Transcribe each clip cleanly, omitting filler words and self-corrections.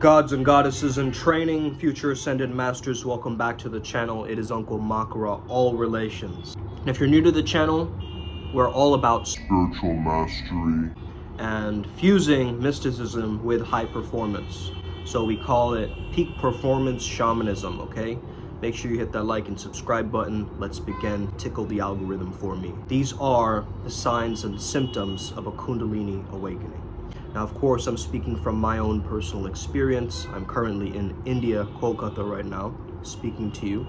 Gods and goddesses in training, future ascended masters, welcome back to the channel. It is Uncle Makara, all relations. And if you're new to the channel, we're all about spiritual mastery and fusing mysticism with high performance. So we call it peak performance shamanism, okay? Make sure you hit that like and subscribe button. Let's begin. Tickle the algorithm for me. These are the signs and symptoms of a Kundalini awakening. Now, of course, I'm speaking from my own personal experience. I'm currently in India, Kolkata right now, speaking to you.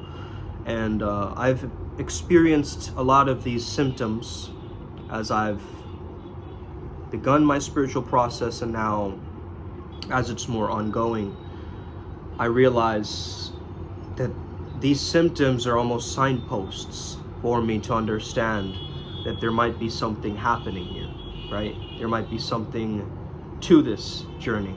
And I've experienced a lot of these symptoms as I've begun my spiritual process, and now, as it's more ongoing, I realize that these symptoms are almost signposts for me to understand that there might be something happening here, right? There might be something to this journey.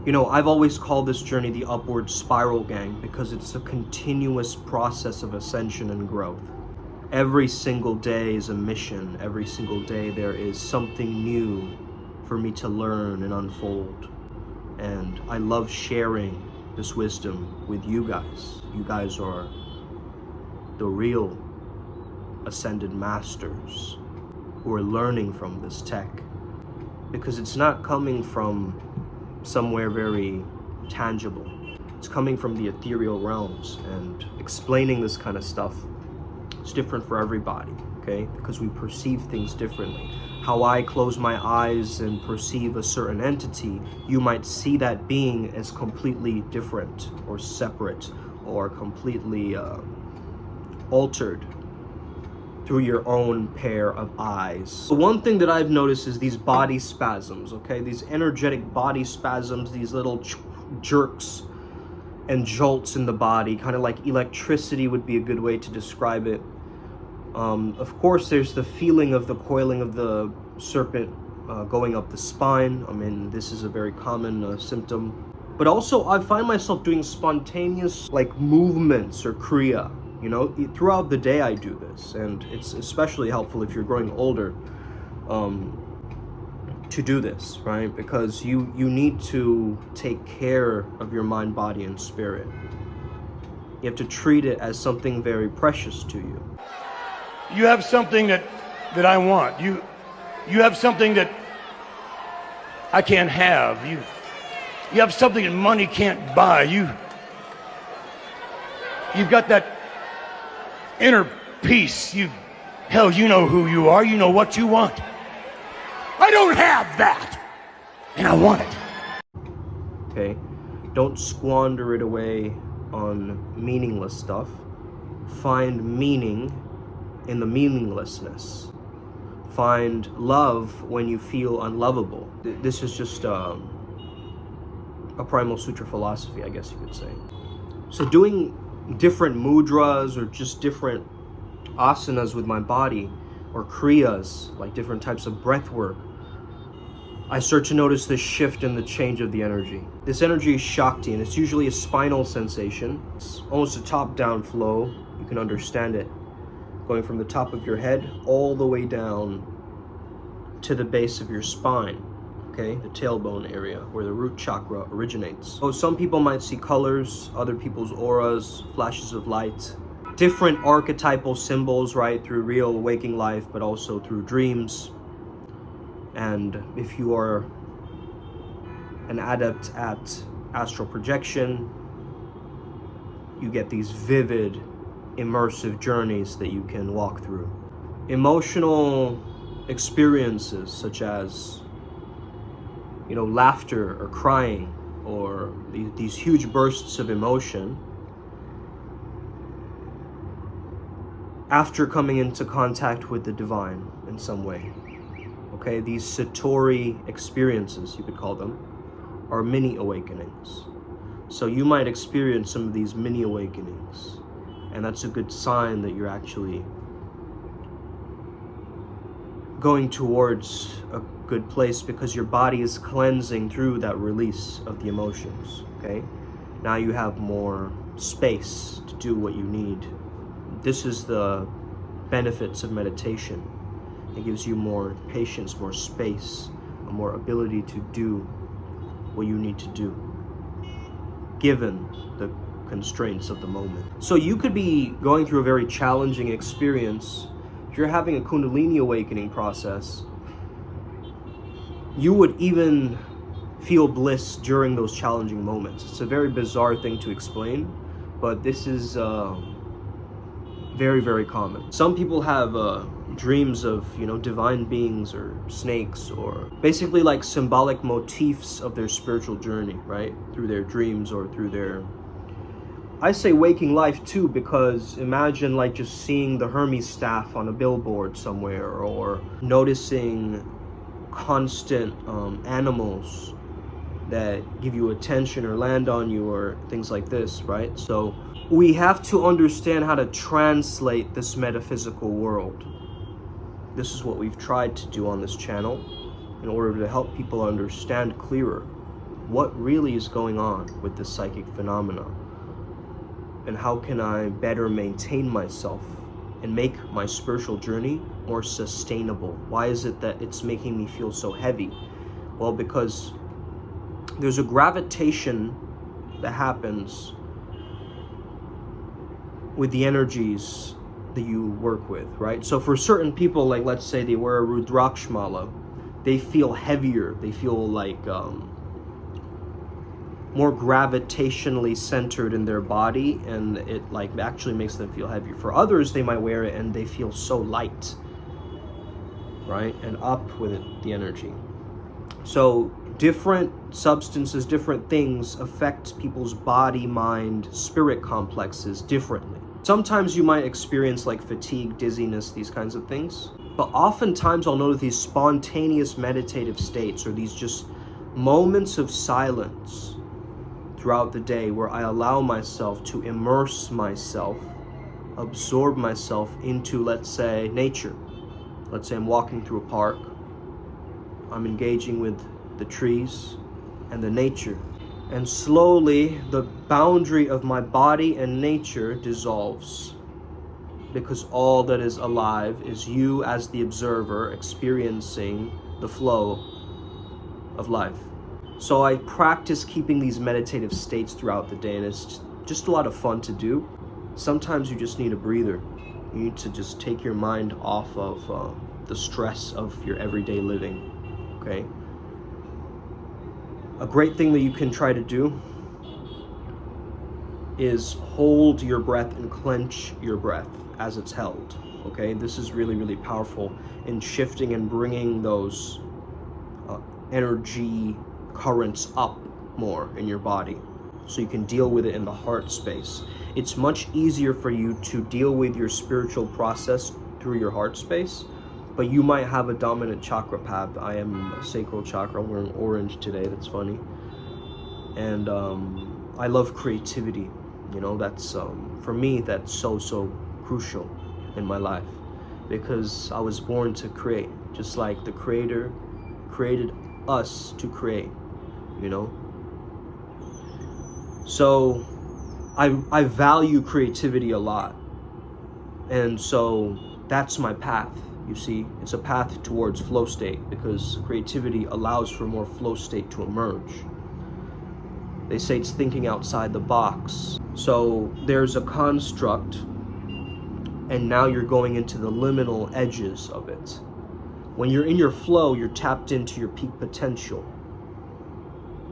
You know, I've always called this journey the upward spiral, gang, because it's a continuous process of ascension and growth. Every single day is a mission. Every single day there is something new for me to learn and unfold. And I love sharing this wisdom with you guys. You guys are the real ascended masters who are learning from this tech, because it's not coming from somewhere very tangible. It's coming from the ethereal realms, and explaining this kind of stuff is different for everybody, okay? Because we perceive things differently. How I close my eyes and perceive a certain entity, you might see that being as completely different or separate or completely altered through your own pair of eyes. The one thing that I've noticed is these body spasms, okay? These energetic body spasms, these little jerks and jolts in the body, kind of like electricity would be a good way to describe it. Of course, there's the feeling of the coiling of the serpent going up the spine. I mean, this is a very common symptom. But also, I find myself doing spontaneous, like, movements or kriya. You know, throughout the day I do this, and it's especially helpful if you're growing older to do this, right? Because you need to take care of your mind, body, and spirit. You have to treat it as something very precious to you. You have something that I want. You have something that I can't have. You have something that money can't buy. You've got that inner peace. Hell, you know who you are. You know what you want. I don't have that, and I want it. Okay, don't squander it away on meaningless stuff. Find meaning in the meaninglessness. Find love when you feel unlovable. This is just a Primal Sutra philosophy, I guess you could say. So doing different mudras or just different asanas with my body, or kriyas, like different types of breath work, I start to notice this shift in the change of the energy. This energy is Shakti, and it's usually a spinal sensation. It's almost a top-down flow. You can understand it going from the top of your head all the way down to the base of your spine. Okay, the tailbone area where the root chakra originates. So some people might see colors, other people's auras, flashes of light, different archetypal symbols, right, through real waking life, but also through dreams. And if you are an adept at astral projection, you get these vivid, immersive journeys that you can walk through. Emotional experiences such as, you know, laughter or crying, or these huge bursts of emotion after coming into contact with the divine in some way. Okay, these Satori experiences, you could call them, are mini awakenings. So you might experience some of these mini awakenings, and that's a good sign that you're actually going towards a good place, because your body is cleansing through that release of the emotions, okay? Now you have more space to do what you need. This is the benefits of meditation. It gives you more patience, more space, a more ability to do what you need to do. given the constraints of the moment. So you could be going through a very challenging experience. If you're having a Kundalini awakening process, you would even feel bliss during those challenging moments. It's a very bizarre thing to explain, but this is very, very common. Some people have dreams of, divine beings or snakes, or basically like symbolic motifs of their spiritual journey, right? Through their dreams or through their, I say waking life too, because imagine like just seeing the Hermes staff on a billboard somewhere, or noticing constant animals that give you attention or land on you, or things like this, right? So we have to understand how to translate this metaphysical world. This is what we've tried to do on this channel in order to help people understand clearer what really is going on with this psychic phenomena, and how can I better maintain myself and make my spiritual journey more sustainable. Why is it that it's making me feel so heavy? Well, because there's a gravitation that happens with the energies that you work with, right? So for certain people, like let's say they wear a Rudrakshmala, they feel heavier, they feel like more gravitationally centered in their body, and it like actually makes them feel heavier. For others, they might wear it and they feel so light, right? And up with it, the energy. So different substances, different things affect people's body, mind, spirit complexes differently. Sometimes you might experience like fatigue, dizziness, these kinds of things. But oftentimes I'll notice these spontaneous meditative states, or these just moments of silence throughout the day where I allow myself to immerse myself, absorb myself into, let's say, nature. Let's say I'm walking through a park. I'm engaging with the trees and the nature. And slowly the boundary of my body and nature dissolves, because all that is alive is you as the observer experiencing the flow of life. So I practice keeping these meditative states throughout the day, and it's just a lot of fun to do. Sometimes you just need a breather. You need to just take your mind off of the stress of your everyday living, okay? A great thing that you can try to do is hold your breath and clench your breath as it's held, okay? This is really, really powerful in shifting and bringing those energy currents up more in your body, so you can deal with it in the heart space. It's much easier for you to deal with your spiritual process through your heart space, but you might have a dominant chakra path. I am a sacral chakra. I'm wearing orange today. That's funny. And I love creativity. That's for me, that's so crucial in my life, because I was born to create, just like the Creator created us to create, So I value creativity a lot. And so that's my path. You see, it's a path towards flow state, because creativity allows for more flow state to emerge. They say it's thinking outside the box. So there's a construct, and now you're going into the liminal edges of it. When you're in your flow, you're tapped into your peak potential.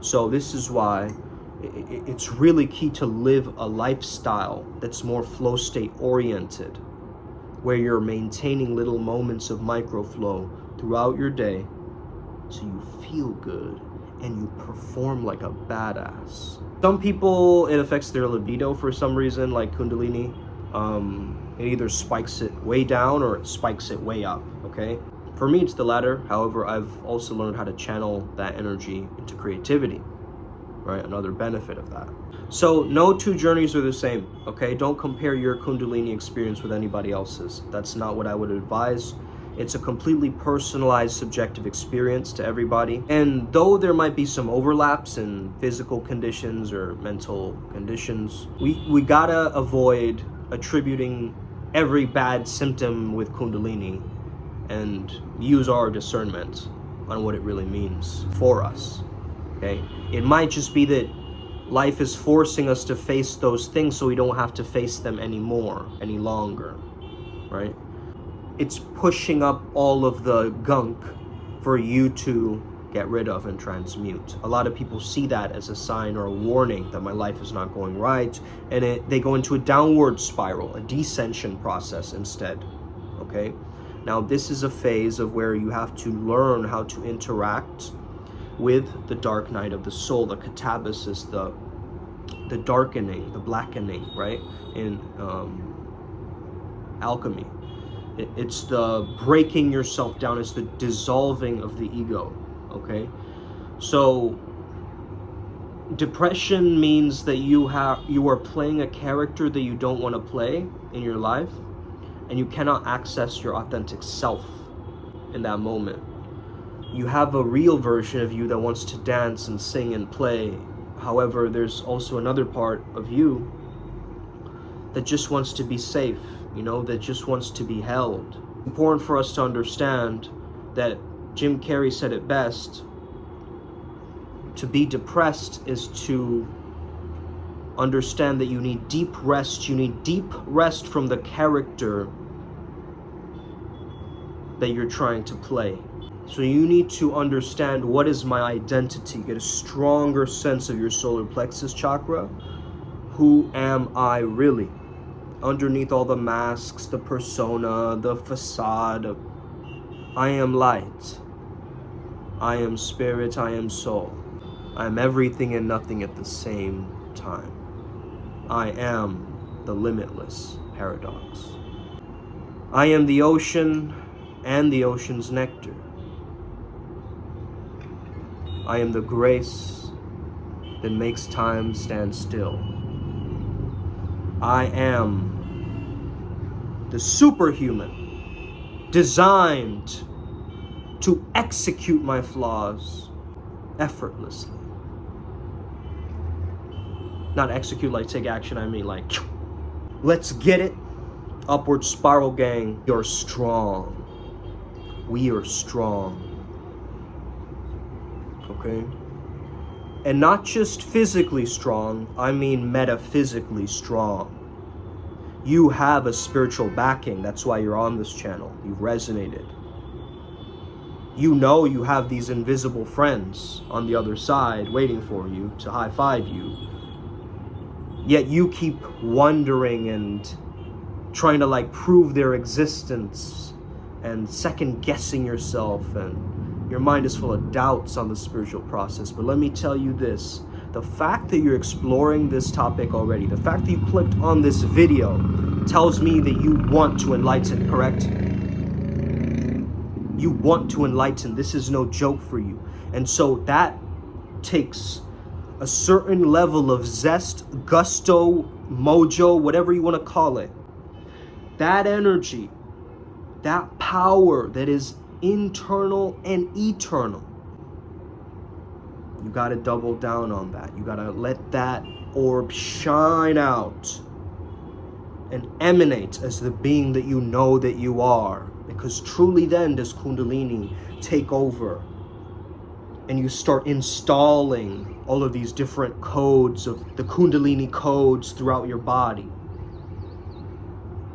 So this is why it's really key to live a lifestyle that's more flow state oriented, where you're maintaining little moments of microflow throughout your day, so you feel good and you perform like a badass. Some people, it affects their libido for some reason, like Kundalini. It either spikes it way down or it spikes it way up, okay? For me, it's the latter. However, I've also learned how to channel that energy into creativity, right? Another benefit of that. So no two journeys are the same, okay? Don't compare your Kundalini experience with anybody else's. That's not what I would advise. It's a completely personalized, subjective experience to everybody. And though there might be some overlaps in physical conditions or mental conditions, we gotta avoid attributing every bad symptom with Kundalini, and use our discernment on what it really means for us, okay? It might just be that Life is forcing us to face those things so we don't have to face them any longer, right? It's pushing up all of the gunk for you to get rid of and transmute. A lot of people see that as a sign or a warning that my life is not going right, and they go into a downward spiral, a descension process instead, okay? Now, this is a phase of where you have to learn how to interact with the dark night of the soul, the catabasis, the darkening, the blackening, right? In alchemy. It's the breaking yourself down, it's the dissolving of the ego, okay? So depression means that you are playing a character that you don't want to play in your life, and you cannot access your authentic self in that moment. You have a real version of you that wants to dance and sing and play. However, there's also another part of you that just wants to be safe, you know, that just wants to be held. It's important for us to understand that Jim Carrey said it best: to be depressed is to understand that you need deep rest. You need deep rest from the character that you're trying to play. So you need to understand, what is my identity? Get a stronger sense of your solar plexus chakra. Who am I really? Underneath all the masks, the persona, the facade, I am light. I am spirit, I am soul. I am everything and nothing at the same time. I am the limitless paradox. I am the ocean and the ocean's nectar. I am the grace that makes time stand still. I am the superhuman, designed to execute my flaws effortlessly. Not execute like take action, I mean like, let's get it. Upward spiral gang, you're strong. We are strong. Okay? And not just physically strong, I mean metaphysically strong. You have a spiritual backing. That's why you're on this channel. You've resonated. You know you have these invisible friends on the other side waiting for you to high-five you. Yet you keep wondering and trying to like prove their existence and second-guessing yourself, and your mind is full of doubts on the spiritual process. But let me tell you this, the fact that you're exploring this topic already, the fact that you clicked on this video tells me that you want to enlighten, correct? You want to enlighten. This is no joke for you. And so that takes a certain level of zest, gusto, mojo, whatever you want to call it. That energy, that power that is internal and eternal. You got to double down on that. You got to let that orb shine out and emanate as the being that you know that you are. Because truly then does Kundalini take over, and you start installing all of these different codes of the Kundalini codes throughout your body.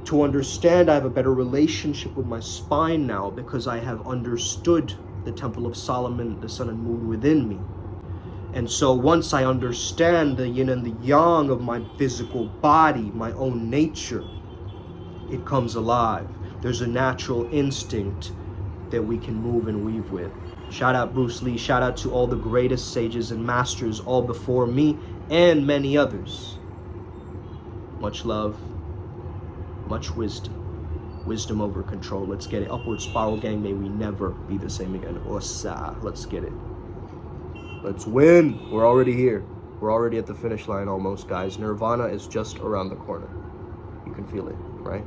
To understand, I have a better relationship with my spine now because I have understood the Temple of Solomon, the sun and moon within me. And so once I understand the yin and the yang of my physical body, my own nature, it comes alive. There's a natural instinct that we can move and weave with. Shout out Bruce Lee, shout out to all the greatest sages and masters all before me and many others. Much love, much wisdom. Wisdom over control. Let's get it. Upward spiral gang, may we never be the same again. Osa, let's get it. Let's win. We're already here. We're already at the finish line almost, guys. Nirvana is just around the corner. You can feel it, right?